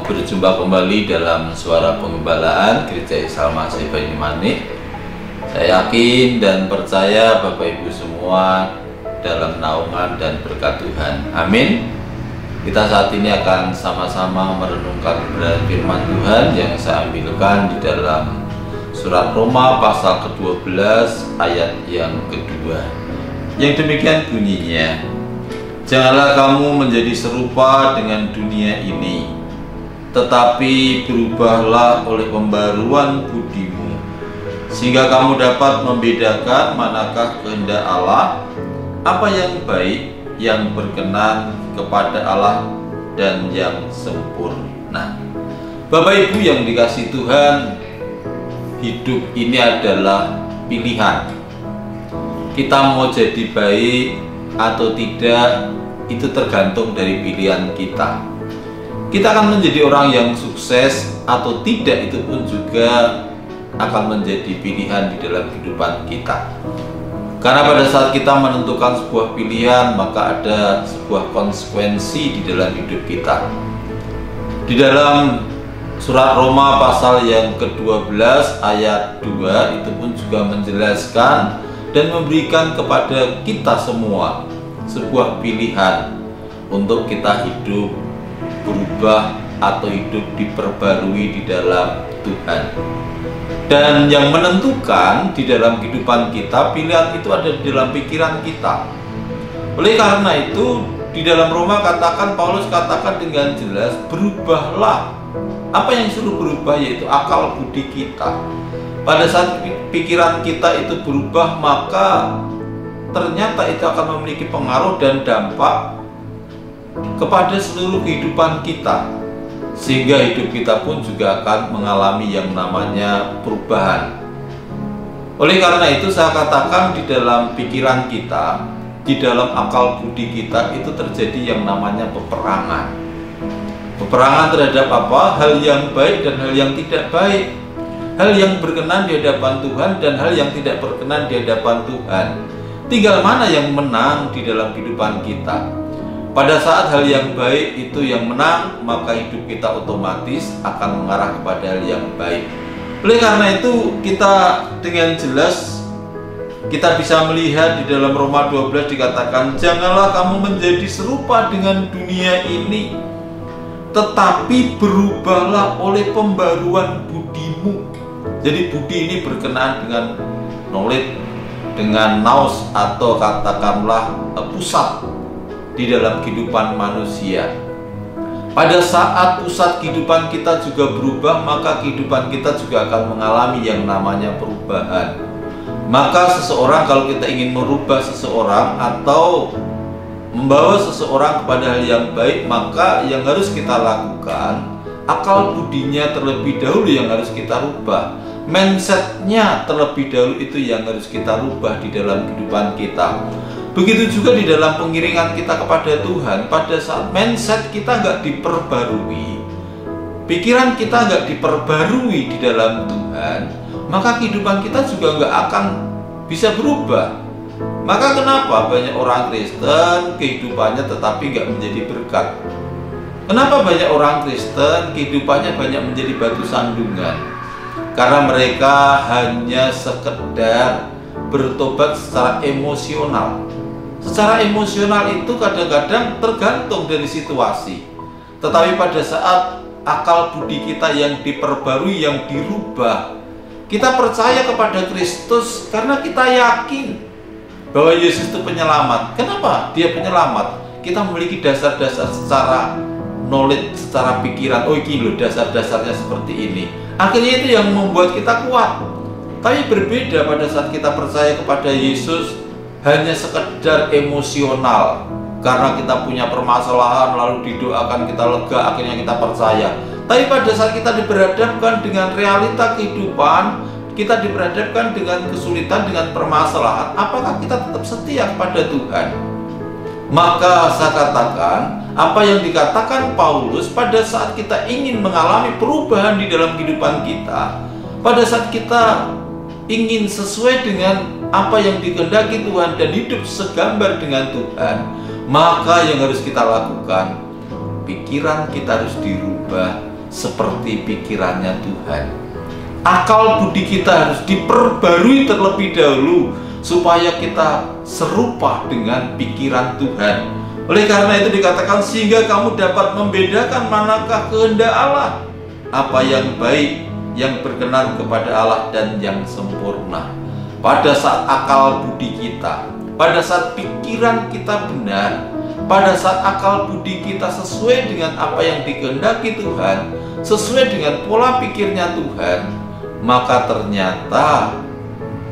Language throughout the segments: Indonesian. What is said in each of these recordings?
Berjumpa kembali dalam Suara Pengembalaan Gereja Salmasi Banyumanik. Saya yakin dan percaya Bapak Ibu semua dalam naungan dan berkat Tuhan. Amin. Kita saat ini akan sama-sama merenungkan kebenaran firman Tuhan yang saya ambilkan di dalam Surat Roma pasal ke-12 ayat yang kedua. Yang demikian bunyinya, janganlah kamu menjadi serupa dengan dunia ini, tetapi berubahlah oleh pembaruan budimu, sehingga kamu dapat membedakan manakah kehendak Allah, apa yang baik, yang berkenan kepada Allah, dan yang sempurna. Bapak Ibu yang dikasihi Tuhan, hidup ini adalah pilihan. Kita mau jadi baik atau tidak, itu tergantung dari pilihan kita. Kita akan menjadi orang yang sukses atau tidak, itu pun juga akan menjadi pilihan di dalam kehidupan kita. Karena pada saat kita menentukan sebuah pilihan, maka ada sebuah konsekuensi di dalam hidup kita. Di dalam Surat Roma pasal yang ke-12 ayat 2 itu pun juga menjelaskan dan memberikan kepada kita semua sebuah pilihan untuk kita hidup berubah atau hidup diperbarui di dalam Tuhan. Dan yang menentukan di dalam kehidupan kita, pilihan itu ada di dalam pikiran kita. Oleh karena itu, di dalam Roma Paulus katakan dengan jelas, berubahlah. Apa yang suruh berubah yaitu akal budi kita. Pada saat pikiran kita itu berubah, maka ternyata itu akan memiliki pengaruh dan dampak kepada seluruh kehidupan kita, sehingga hidup kita pun juga akan mengalami yang namanya perubahan. Oleh karena itu saya katakan, di dalam pikiran kita, di dalam akal budi kita itu terjadi yang namanya peperangan. Peperangan terhadap apa? Hal yang baik dan hal yang tidak baik, hal yang berkenan di hadapan Tuhan dan hal yang tidak berkenan di hadapan Tuhan. Tinggal mana yang menang di dalam kehidupan kita. Pada saat hal yang baik itu yang menang, maka hidup kita otomatis akan mengarah kepada hal yang baik. Oleh karena itu, kita dengan jelas kita bisa melihat di dalam Roma 12 dikatakan, janganlah kamu menjadi serupa dengan dunia ini, tetapi berubahlah oleh pembaruan budimu. Jadi budi ini berkenaan dengan knowledge, dengan nous, atau katakanlah pusat di dalam kehidupan manusia. Pada saat pusat kehidupan kita juga berubah, maka kehidupan kita juga akan mengalami yang namanya perubahan. Maka seseorang, kalau kita ingin merubah seseorang atau membawa seseorang kepada hal yang baik, maka yang harus kita lakukan, akal budinya terlebih dahulu yang harus kita rubah. Mindsetnya terlebih dahulu itu yang harus kita rubah di dalam kehidupan kita. Begitu juga di dalam pengiringan kita kepada Tuhan. Pada saat mindset kita nggak diperbarui, pikiran kita nggak diperbarui di dalam Tuhan, maka kehidupan kita juga nggak akan bisa berubah. Maka kenapa banyak orang Kristen kehidupannya tetapi nggak menjadi berkat? Kenapa banyak orang Kristen kehidupannya banyak menjadi batu sandungan? Karena mereka hanya sekedar bertobat secara emosional. Secara emosional itu kadang-kadang tergantung dari situasi. Tetapi pada saat akal budi kita yang diperbarui, yang dirubah, kita percaya kepada Kristus karena kita yakin bahwa Yesus itu penyelamat. Kenapa dia penyelamat? Kita memiliki dasar-dasar secara knowledge, secara pikiran. Oh ini loh dasar-dasarnya seperti ini. Akhirnya itu yang membuat kita kuat. Tapi berbeda pada saat kita percaya kepada Yesus hanya sekedar emosional, karena kita punya permasalahan lalu didoakan, kita lega, akhirnya kita percaya. Tapi pada saat kita diperhadapkan dengan realita kehidupan, kita diperhadapkan dengan kesulitan, dengan permasalahan, apakah kita tetap setia kepada Tuhan? Maka saya katakan, apa yang dikatakan Paulus, pada saat kita ingin mengalami perubahan di dalam kehidupan kita, pada saat kita ingin sesuai dengan apa yang dikehendaki Tuhan dan hidup segambar dengan Tuhan, maka yang harus kita lakukan, pikiran kita harus dirubah, seperti pikirannya Tuhan. Akal budi kita harus diperbarui terlebih dahulu supaya kita serupa dengan pikiran Tuhan. Oleh karena itu dikatakan, sehingga kamu dapat membedakan manakah kehendak Allah, apa yang baik, yang berkenan kepada Allah, dan yang sempurna. Pada saat akal budi kita, pada saat pikiran kita benar, pada saat akal budi kita sesuai dengan apa yang dikehendaki Tuhan, sesuai dengan pola pikirnya Tuhan, maka ternyata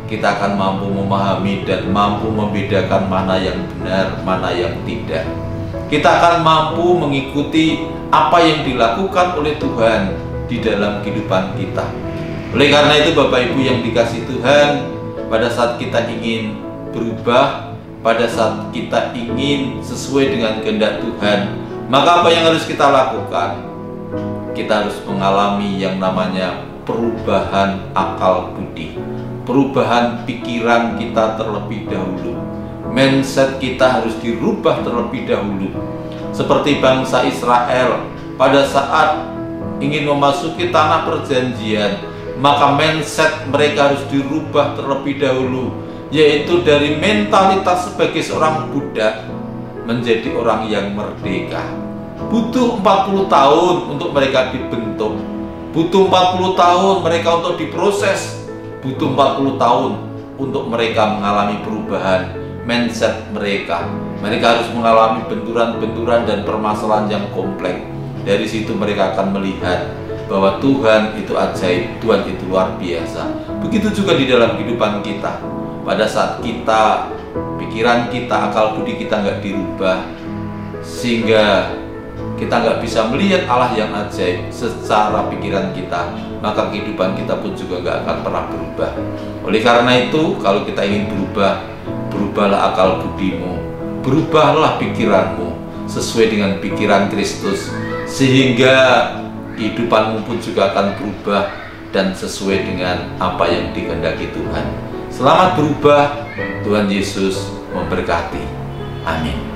kita akan mampu memahami dan mampu membedakan mana yang benar, mana yang tidak. Kita akan mampu mengikuti apa yang dilakukan oleh Tuhan di dalam kehidupan kita. Oleh karena itu Bapak Ibu yang dikasihi Tuhan, pada saat kita ingin berubah, pada saat kita ingin sesuai dengan kehendak Tuhan, maka apa yang harus kita lakukan? Kita harus mengalami yang namanya perubahan akal budi, perubahan pikiran kita terlebih dahulu. Mindset kita harus dirubah terlebih dahulu. Seperti bangsa Israel pada saat ingin memasuki tanah perjanjian, maka mindset mereka harus dirubah terlebih dahulu, yaitu dari mentalitas sebagai seorang budak menjadi orang yang merdeka. Butuh 40 tahun untuk mereka dibentuk, butuh 40 tahun mereka untuk diproses, butuh 40 tahun untuk mereka mengalami perubahan mindset mereka. Mereka harus mengalami benturan-benturan dan permasalahan yang kompleks. Dari situ mereka akan melihat bahwa Tuhan itu ajaib, Tuhan itu luar biasa. Begitu juga di dalam kehidupan kita. Pada saat kita, pikiran kita, akal budi kita nggak dirubah, sehingga kita nggak bisa melihat Allah yang ajaib secara pikiran kita, maka kehidupan kita pun juga nggak akan pernah berubah. Oleh karena itu, kalau kita ingin berubah, berubahlah akal budimu, berubahlah pikiranmu sesuai dengan pikiran Kristus, sehingga kehidupanmu pun juga akan berubah dan sesuai dengan apa yang dikehendaki Tuhan. Selamat berubah, Tuhan Yesus memberkati. Amin.